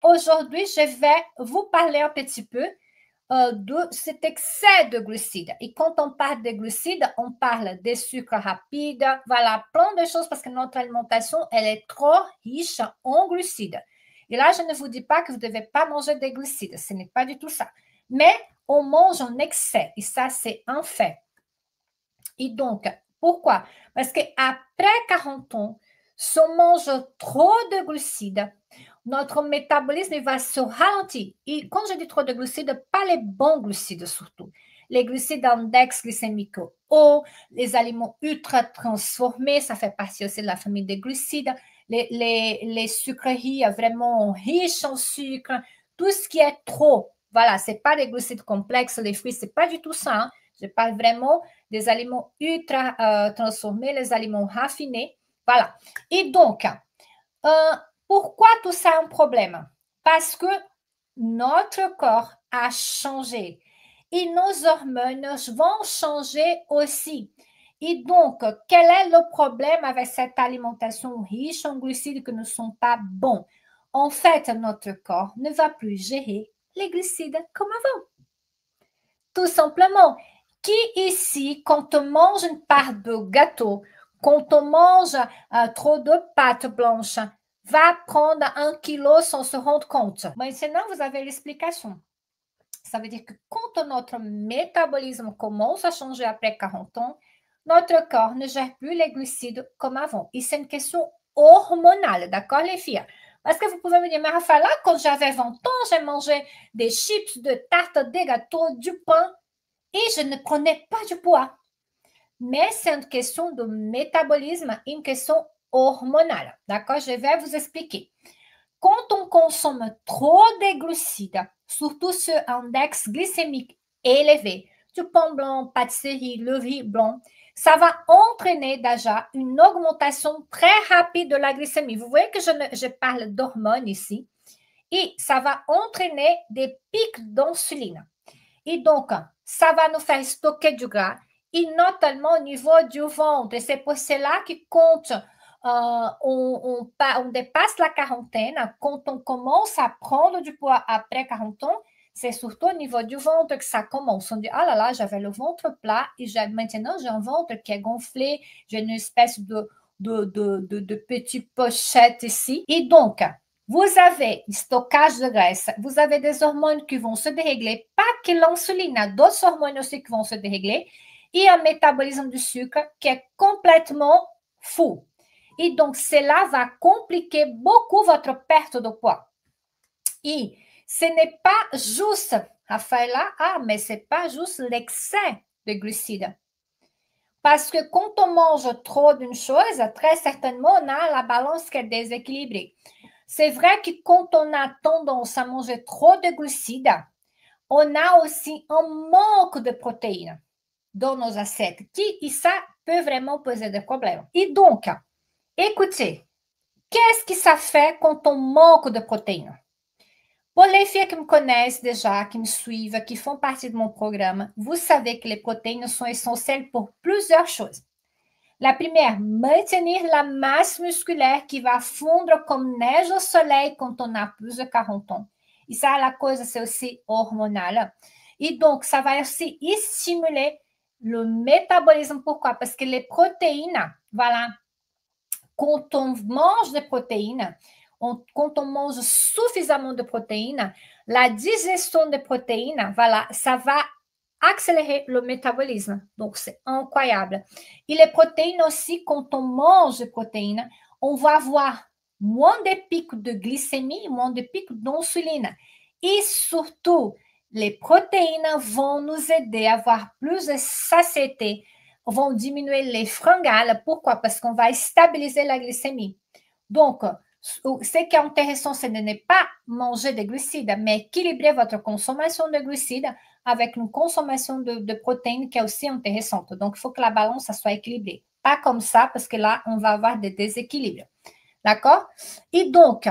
aujourd'hui, je vais vous parler un petit peu de cet excès de glucides. Et quand on parle de glucides, on parle des sucres rapides, voilà, plein de choses parce que notre alimentation, elle est trop riche en glucides. Et là, je ne vous dis pas que vous ne devez pas manger des glucides, ce n'est pas du tout ça. Mais on mange en excès et ça, c'est un fait. Et donc, pourquoi? Parce qu'après 40 ans, si on mange trop de glucides, notre métabolisme va se ralentir. Et quand je dis trop de glucides, pas les bons glucides surtout. Les glucides d'index glycémique haut, les aliments ultra transformés, ça fait partie aussi de la famille des glucides, les sucreries vraiment riches en sucre, tout ce qui est trop. Voilà, ce n'est pas des glucides complexes, les fruits, ce n'est pas du tout ça. Hein. Je parle vraiment des aliments ultra transformés, les aliments raffinés. Voilà. Et donc, pourquoi tout ça est un problème? Parce que notre corps a changé et nos hormones vont changer aussi. Et donc, quel est le problème avec cette alimentation riche en glucides qui ne sont pas bons? En fait, notre corps ne va plus gérer les glucides comme avant. Tout simplement. Qui ici, quand on mange une part de gâteau, quand on mange trop de pâte blanche, va prendre 1 kilo sans se rendre compte? Maintenant, vous avez l'explication. Ça veut dire que quand notre métabolisme commence à changer après 40 ans, notre corps ne gère plus les glucides comme avant. Et c'est une question hormonale, d'accord les filles? Parce que vous pouvez me dire, mais Rafaela, quand j'avais 20 ans, j'ai mangé des chips, de tartes, des gâteaux, du pain, et je ne prenais pas du poids. Mais c'est une question de métabolisme, une question hormonale. D'accord? Je vais vous expliquer. Quand on consomme trop de glucides, surtout sur un index glycémique élevé, du pain blanc, pâtisserie, le riz blanc, ça va entraîner déjà une augmentation très rapide de la glycémie. Vous voyez que je parle d'hormones ici. Et ça va entraîner des pics d'insuline. Et donc, ça va nous faire stocker du gras, et notamment au niveau du ventre. Et c'est pour cela que quand on dépasse la quarantaine, quand on commence à prendre du poids après 40 ans, c'est surtout au niveau du ventre que ça commence. On dit, ah là là, j'avais le ventre plat et maintenant j'ai un ventre qui est gonflé, j'ai une espèce de petite pochette ici. Et donc, vous avez du stockage de graisse, vous avez des hormones qui vont se dérégler, pas que l'insuline, il y a d'autres hormones aussi qui vont se dérégler, et un métabolisme du sucre qui est complètement fou. Et donc, cela va compliquer beaucoup votre perte de poids. Et ce n'est pas juste, Rafaela, mais ce n'est pas juste l'excès de glucides. Parce que quand on mange trop d'une chose, très certainement, on a la balance qui est déséquilibrée. C'est vrai que quand on a tendance à manger trop de glucides, on a aussi un manque de protéines dans nos assiettes, et ça peut vraiment poser des problèmes. Et donc, écoutez, qu'est-ce que ça fait quand on manque de protéines? Pour les filles qui me connaissent déjà, qui me suivent, qui font partie de mon programme, vous savez que les protéines sont essentielles pour plusieurs choses. La première, maintenir la masse musculaire qui va fondre comme neige au soleil quand on a plus de 40 ans. Et ça, la cause, c'est aussi hormonal. Et donc, ça va aussi stimuler le métabolisme. Pourquoi? Parce que les protéines, voilà, quand on mange des protéines, quand on mange suffisamment de protéines, la digestion des protéines, voilà, ça va accélérer le métabolisme. Donc, c'est incroyable. Et les protéines aussi, quand on mange des protéines, on va avoir moins de pics de glycémie, moins de pics d'insuline. Et surtout, les protéines vont nous aider à avoir plus de satiété, vont diminuer les fringales. Pourquoi? Parce qu'on va stabiliser la glycémie. Donc, ce qui est intéressant, c'est de ne pas manger de glucides, mais équilibrer votre consommation de glucides avec une consommation de protéines qui est aussi intéressante. Donc, il faut que la balance soit équilibrée. Pas comme ça, parce que là, on va avoir des déséquilibres. D'accord? Et donc,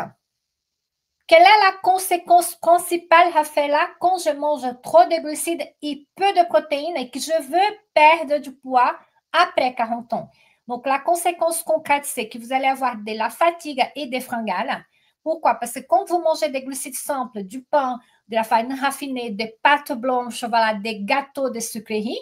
quelle est la conséquence principale, Rafaela, quand je mange trop de glucides et peu de protéines et que je veux perdre du poids après 40 ans? Donc, la conséquence concrète, c'est que vous allez avoir de la fatigue et des fringales. Pourquoi? Parce que quand vous mangez des glucides simples, du pain, de la farine raffinée, des pâtes blanches, voilà, des gâteaux, des sucreries,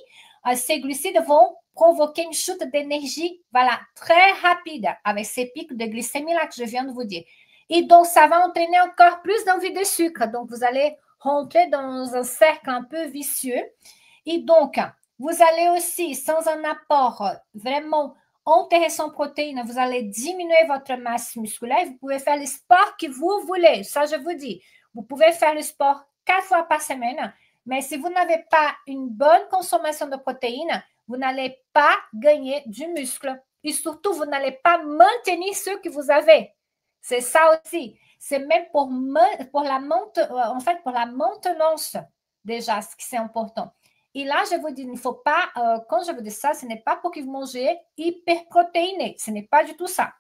ces glucides vont provoquer une chute d'énergie, voilà, très rapide, avec ces pics de glycémie-là que je viens de vous dire. Et donc, ça va entraîner encore plus d'envie de sucre. Donc, vous allez rentrer dans un cercle un peu vicieux. Et donc, vous allez aussi, sans un apport vraiment intéressant en protéines, vous allez diminuer votre masse musculaire. Vous pouvez faire le sport que vous voulez. Ça, je vous dis. Vous pouvez faire le sport 4 fois par semaine. Mais si vous n'avez pas une bonne consommation de protéines, vous n'allez pas gagner du muscle. Et surtout, vous n'allez pas maintenir ce que vous avez. C'est ça aussi. C'est même pour la maintenance, déjà, ce qui c'est important. Et là, je vous dis, il ne faut pas, quand je vous dis ça, ce n'est pas pour que vous mangez hyperprotéiné. Ce n'est pas du tout ça.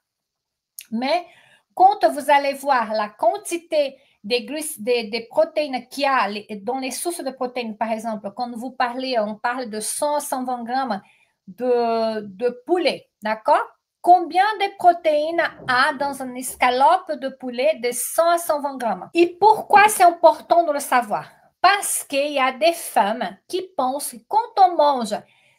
Mais quand vous allez voir la quantité des protéines qu'il y a dans les sources de protéines, par exemple, quand vous parlez, on parle de 100 à 120 grammes de poulet, d'accord? Combien de protéines a dans une escalope de poulet de 100 à 120 grammes? Et pourquoi c'est important de le savoir? Parce qu'il y a des femmes qui pensent que quand on mange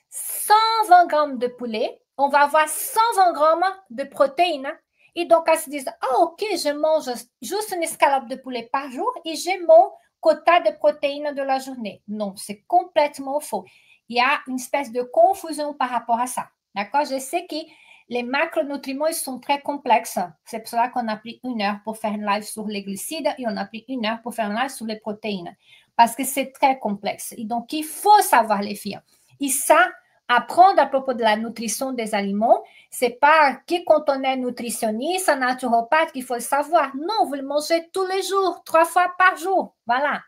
120 grammes de poulet, on va avoir 120 grammes de protéines. Et donc, elles se disent, ah, ok, je mange juste une escalope de poulet par jour et j'ai mon quota de protéines de la journée. Non, c'est complètement faux. Il y a une espèce de confusion par rapport à ça. D'accord? Je sais que les macronutriments, ils sont très complexes. C'est pour cela qu'on a pris 1 heure pour faire un live sur les glucides et on a pris 1 heure pour faire un live sur les protéines. Parce que c'est très complexe. Et donc, il faut savoir les filles. Et ça, apprendre à propos de la nutrition des aliments, c'est pas que quand on est nutritionniste, un naturopathe qu'il faut le savoir. Non, vous le mangez tous les jours, 3 fois par jour. Voilà.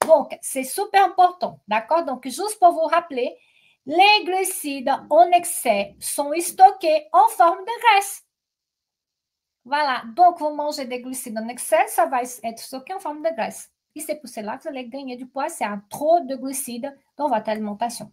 Donc, c'est super important. D'accord? Donc, juste pour vous rappeler, les glucides en excès sont stockés en forme de graisse. Voilà. Donc, vous mangez des glucides en excès, ça va être stocké en forme de graisse. Et c'est pour cela que vous allez gagner du poids, c'est un trop de glucides dans votre alimentation.